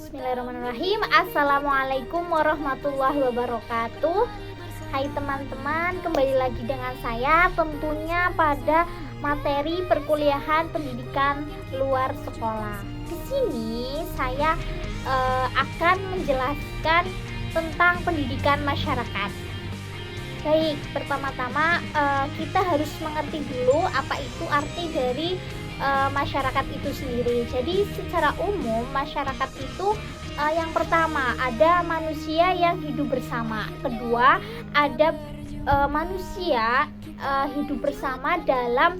Bismillahirrahmanirrahim. Assalamualaikum warahmatullahi wabarakatuh. Hai teman-teman, kembali lagi dengan saya tentunya pada materi perkuliahan pendidikan luar sekolah. Di sini saya akan menjelaskan tentang pendidikan masyarakat. Baik, pertama-tama kita harus mengerti dulu apa itu arti dari masyarakat itu sendiri. Jadi secara umum masyarakat itu yang pertama ada manusia yang hidup bersama. Kedua ada manusia hidup bersama dalam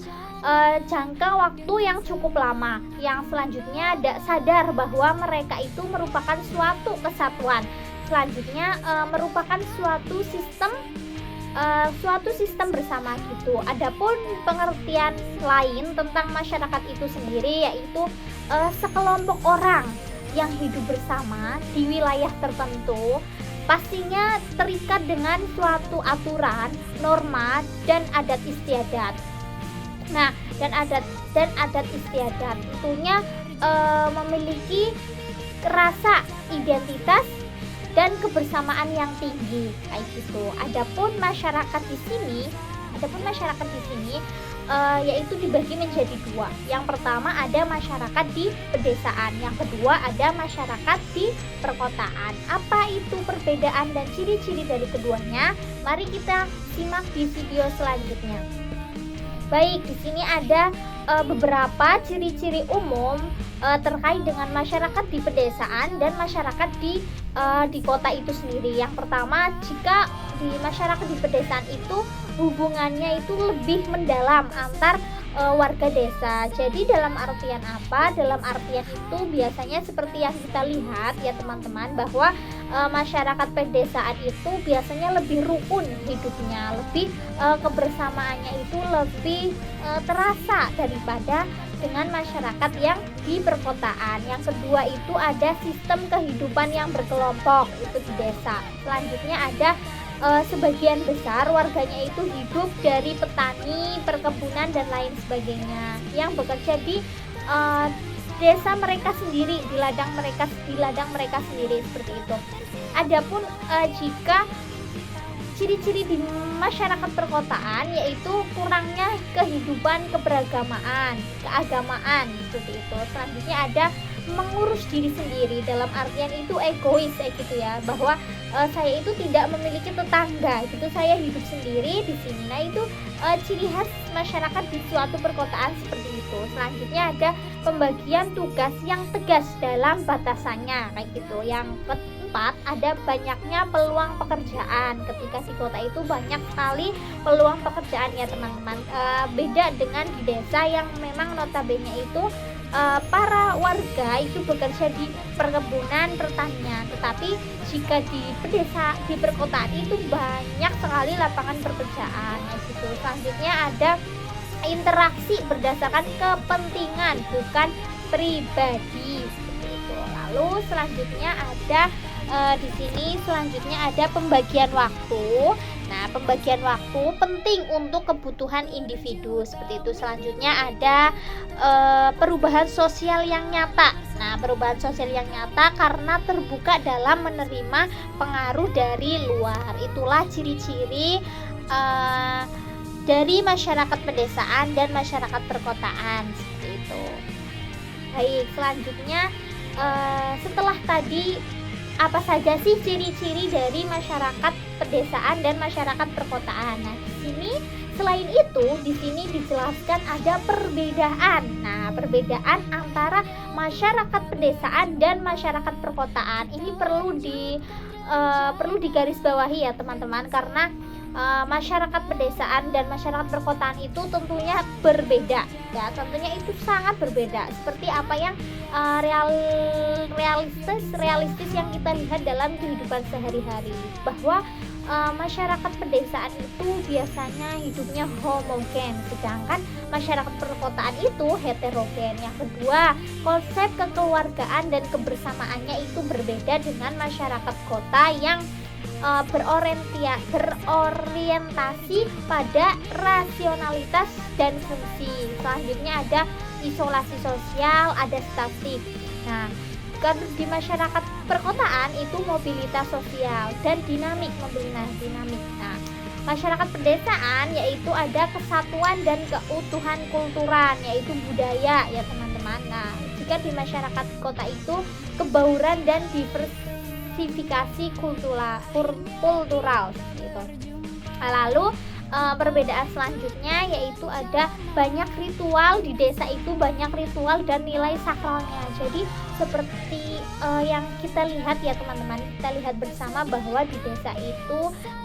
jangka waktu yang cukup lama. Yang selanjutnya sadar bahwa mereka itu merupakan suatu kesatuan. Selanjutnya merupakan suatu sistem bersama gitu. Adapun pengertian lain tentang masyarakat itu sendiri yaitu sekelompok orang yang hidup bersama di wilayah tertentu, pastinya terikat dengan suatu aturan, norma dan adat istiadat. Nah, dan adat istiadat tentunya memiliki rasa identitas dan kebersamaan yang tinggi kayak gitu. Adapun masyarakat di sini yaitu dibagi menjadi dua. Yang pertama ada masyarakat di pedesaan, yang kedua ada masyarakat di perkotaan. Apa itu perbedaan dan ciri-ciri dari keduanya? Mari kita simak di video selanjutnya. Baik, di sini ada beberapa ciri-ciri umum terkait dengan masyarakat di pedesaan dan masyarakat di kota itu sendiri. Yang pertama, jika di masyarakat di pedesaan itu hubungannya itu lebih mendalam antar warga desa. Jadi dalam artian apa? Dalam artian itu biasanya seperti yang kita lihat ya teman-teman, bahwa masyarakat pedesaan itu biasanya lebih rukun hidupnya, lebih kebersamaannya itu lebih terasa daripada dengan masyarakat yang di perkotaan. Yang kedua itu ada sistem kehidupan yang berkelompok itu di desa. Selanjutnya ada sebagian besar warganya itu hidup dari petani, perkebunan dan lain sebagainya yang bekerja di desa mereka sendiri, di ladang mereka sendiri seperti itu. Adapun jika ciri-ciri di masyarakat perkotaan yaitu kurangnya kehidupan keagamaan seperti itu. Selanjutnya ada mengurus diri sendiri, dalam artian itu egois gitu ya, bahwa saya itu tidak memiliki tetangga gitu, saya hidup sendiri di sini. Nah, itu ciri khas masyarakat di suatu perkotaan seperti itu. Selanjutnya ada pembagian tugas yang tegas dalam batasannya kayak gitu. Yang keempat ada banyaknya peluang pekerjaan. Ketika di kota itu banyak sekali peluang pekerjaan ya teman-teman. Beda dengan di desa yang memang notabene itu para warga itu bekerja di perkebunan, pertanian. Tetapi jika di perkotaan itu banyak sekali lapangan pekerjaan gitu. Selanjutnya ada interaksi berdasarkan kepentingan bukan pribadi seperti itu. Lalu selanjutnya ada di sini ada pembagian waktu. Nah, pembagian waktu penting untuk kebutuhan individu seperti itu. Selanjutnya ada perubahan sosial yang nyata. Nah, perubahan sosial yang nyata karena terbuka dalam menerima pengaruh dari luar. Itulah ciri-ciri dari masyarakat pedesaan dan masyarakat perkotaan seperti itu. Baik, selanjutnya setelah tadi apa saja sih ciri-ciri dari masyarakat pedesaan dan masyarakat perkotaan? Nah, di sini dijelaskan ada perbedaan. Nah, perbedaan antara masyarakat pedesaan dan masyarakat perkotaan ini perlu digarisbawahi ya teman-teman, karena masyarakat pedesaan dan masyarakat perkotaan itu tentunya berbeda ya, tentunya itu sangat berbeda seperti apa yang realistis yang kita lihat dalam kehidupan sehari-hari, bahwa masyarakat pedesaan itu biasanya hidupnya homogen, sedangkan masyarakat perkotaan itu heterogen. Yang kedua, konsep kekeluargaan dan kebersamaannya itu berbeda dengan masyarakat kota yang berorientasi pada rasionalitas dan fungsi. Selanjutnya ada isolasi sosial, ada statik. Nah, Kalau di masyarakat perkotaan itu mobilitas sosial dan dinamik, mobilitas dinamik. Nah, masyarakat pedesaan yaitu ada kesatuan dan keutuhan kultural, yaitu budaya ya teman-teman. Nah, jika di masyarakat kota itu kebauran dan diversifikasi kultural gitu. Lalu perbedaan selanjutnya yaitu ada banyak ritual di desa, itu banyak ritual dan nilai sakralnya. Jadi seperti yang kita lihat ya teman-teman, kita lihat bersama bahwa di desa itu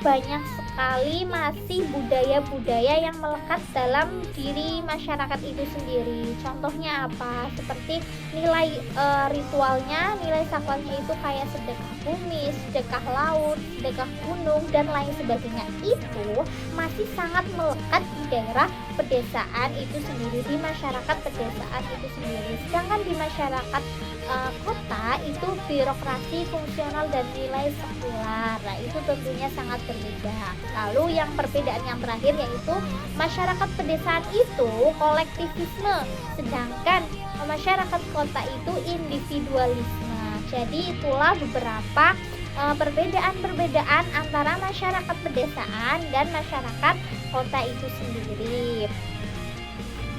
banyak sekali masih budaya-budaya yang melekat dalam diri masyarakat itu sendiri. Contohnya apa? Seperti nilai ritualnya, nilai sakralnya itu kayak sedekah bumi, sedekah laut, sedekah gunung dan lain sebagainya. Itu masih sangat melekat di daerah pedesaan itu sendiri, di masyarakat pedesaan itu sendiri. Sedangkan di masyarakat kota itu birokrasi, fungsional dan nilai sekular. Nah, itu tentunya sangat berbeda. Lalu yang perbedaan yang terakhir yaitu masyarakat pedesaan itu kolektivisme, sedangkan masyarakat kota itu individualisme. Jadi itulah beberapa perbedaan-perbedaan antara masyarakat pedesaan dan masyarakat kota itu sendiri.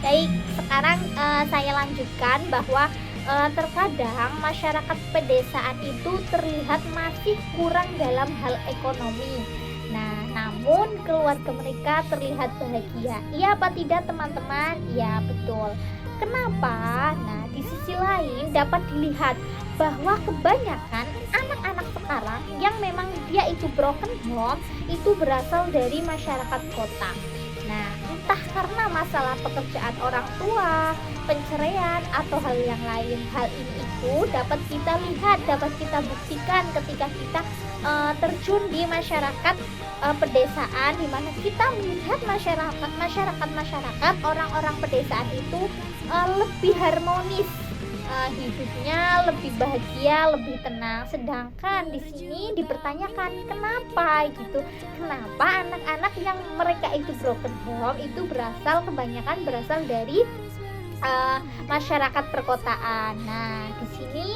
Baik, sekarang saya lanjutkan bahwa terkadang masyarakat pedesaan itu terlihat masih kurang dalam hal ekonomi. Nah, namun keluarga mereka terlihat bahagia. Iya apa tidak teman-teman? Ya, betul. Kenapa? Nah, di sisi lain dapat dilihat bahwa kebanyakan anak-anak sekarang yang memang dia itu broken home itu berasal dari masyarakat kota. Nah, entah karena masalah pekerjaan orang tua, penceraian atau hal yang lain. Hal ini itu dapat kita lihat, dapat kita buktikan ketika kita terjun di masyarakat pedesaan, di mana kita melihat masyarakat orang-orang pedesaan itu lebih harmonis, hidupnya lebih bahagia, lebih tenang. Sedangkan di sini dipertanyakan kenapa gitu, kenapa anak-anak yang mereka itu broken home itu kebanyakan berasal dari masyarakat perkotaan. Nah, di sini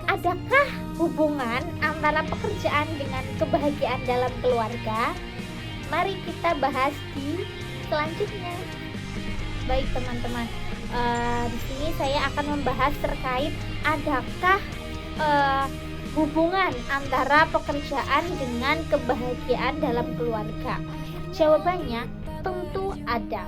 adakah hubungan antara pekerjaan dengan kebahagiaan dalam keluarga? Mari kita bahas di selanjutnya. Baik teman-teman, di sini saya akan membahas terkait adakah hubungan antara pekerjaan dengan kebahagiaan dalam keluarga. Jawabannya tentu ada.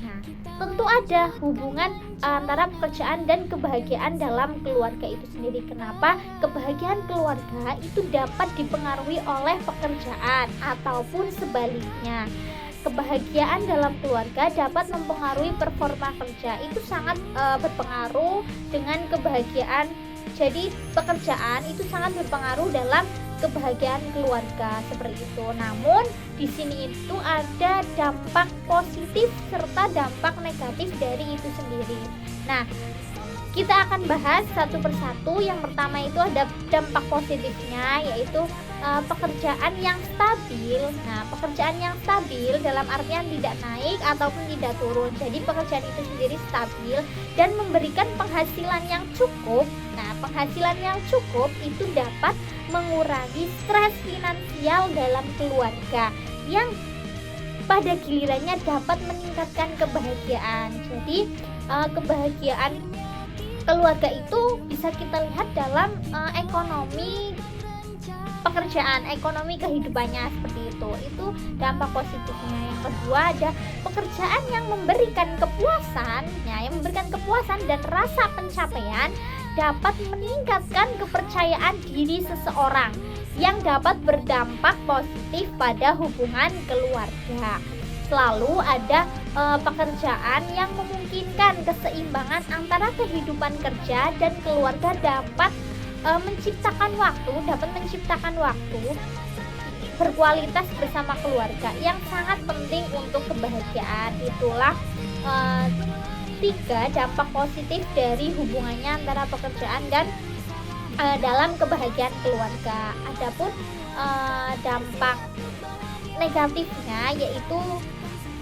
Nah, tentu ada hubungan antara pekerjaan dan kebahagiaan dalam keluarga itu sendiri. Kenapa? Kebahagiaan keluarga itu dapat dipengaruhi oleh pekerjaan ataupun sebaliknya. Kebahagiaan dalam keluarga dapat mempengaruhi performa kerja, itu sangat berpengaruh dengan kebahagiaan. Jadi pekerjaan itu sangat berpengaruh dalam kebahagiaan keluarga seperti itu. Namun di sini itu ada dampak positif serta dampak negatif dari itu sendiri. Nah, kita akan bahas satu persatu. Yang pertama itu ada dampak positifnya, yaitu pekerjaan yang stabil. Nah, pekerjaan yang stabil dalam artian tidak naik ataupun tidak turun. Jadi pekerjaan itu sendiri stabil dan memberikan penghasilan yang cukup. Nah, penghasilan yang cukup itu dapat mengurangi stres finansial dalam keluarga yang pada gilirannya dapat meningkatkan kebahagiaan. Jadi kebahagiaan keluarga itu bisa kita lihat dalam ekonomi pekerjaan, ekonomi kehidupannya seperti itu. Itu dampak positifnya. Yang kedua ada pekerjaan yang memberikan kepuasan, yang memberikan kepuasan dan rasa pencapaian dapat meningkatkan kepercayaan diri seseorang yang dapat berdampak positif pada hubungan keluarga. Selalu ada pekerjaan yang memungkinkan keseimbangan antara kehidupan kerja dan keluarga, dapat menciptakan waktu berkualitas bersama keluarga yang sangat penting untuk kebahagiaan. Itulah 3 dampak positif dari hubungannya antara pekerjaan dan dalam kebahagiaan keluarga. Adapun dampak negatifnya yaitu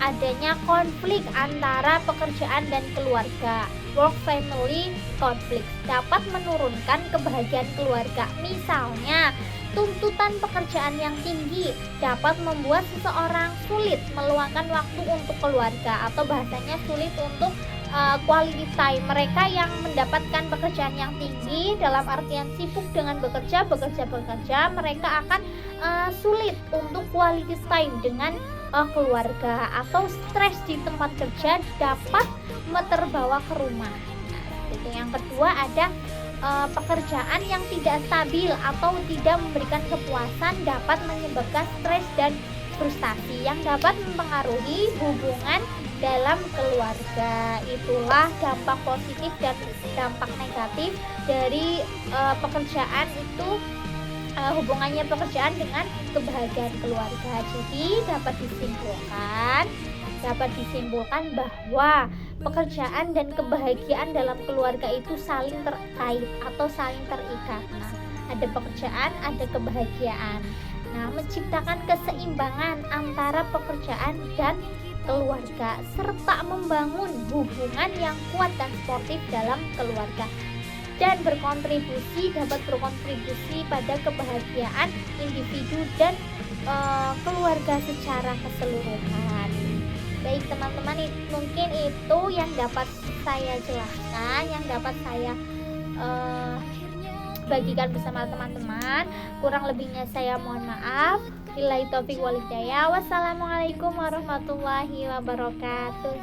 adanya konflik antara pekerjaan dan keluarga. work family conflict, dapat menurunkan kebahagiaan keluarga. Misalnya, tuntutan pekerjaan yang tinggi dapat membuat seseorang sulit meluangkan waktu untuk keluarga, atau bahasanya sulit untuk quality time. Mereka yang mendapatkan pekerjaan yang tinggi dalam artian sibuk dengan bekerja, mereka akan sulit untuk quality time dengan keluarga, atau stres di tempat kerja dapat terbawa ke rumah. Nah, itu yang kedua ada pekerjaan yang tidak stabil atau tidak memberikan kepuasan dapat menyebabkan stres dan frustasi yang dapat mempengaruhi hubungan dalam keluarga. Itulah dampak positif dan dampak negatif dari pekerjaan itu, hubungannya pekerjaan dengan kebahagiaan keluarga. Jadi dapat disimpulkan bahwa pekerjaan dan kebahagiaan dalam keluarga itu saling terkait atau saling terikat. Nah, ada pekerjaan, ada kebahagiaan. Nah, menciptakan keseimbangan antara pekerjaan dan keluarga serta membangun hubungan yang kuat dan sportif dalam keluarga, dan dapat berkontribusi pada kebahagiaan individu dan keluarga secara keseluruhan. Baik teman-teman, mungkin itu yang dapat saya jelaskan, yang dapat saya bagikan bersama teman-teman. Kurang lebihnya saya mohon maaf. Billahi taufik wal hidayah. Wassalamualaikum warahmatullahi wabarakatuh.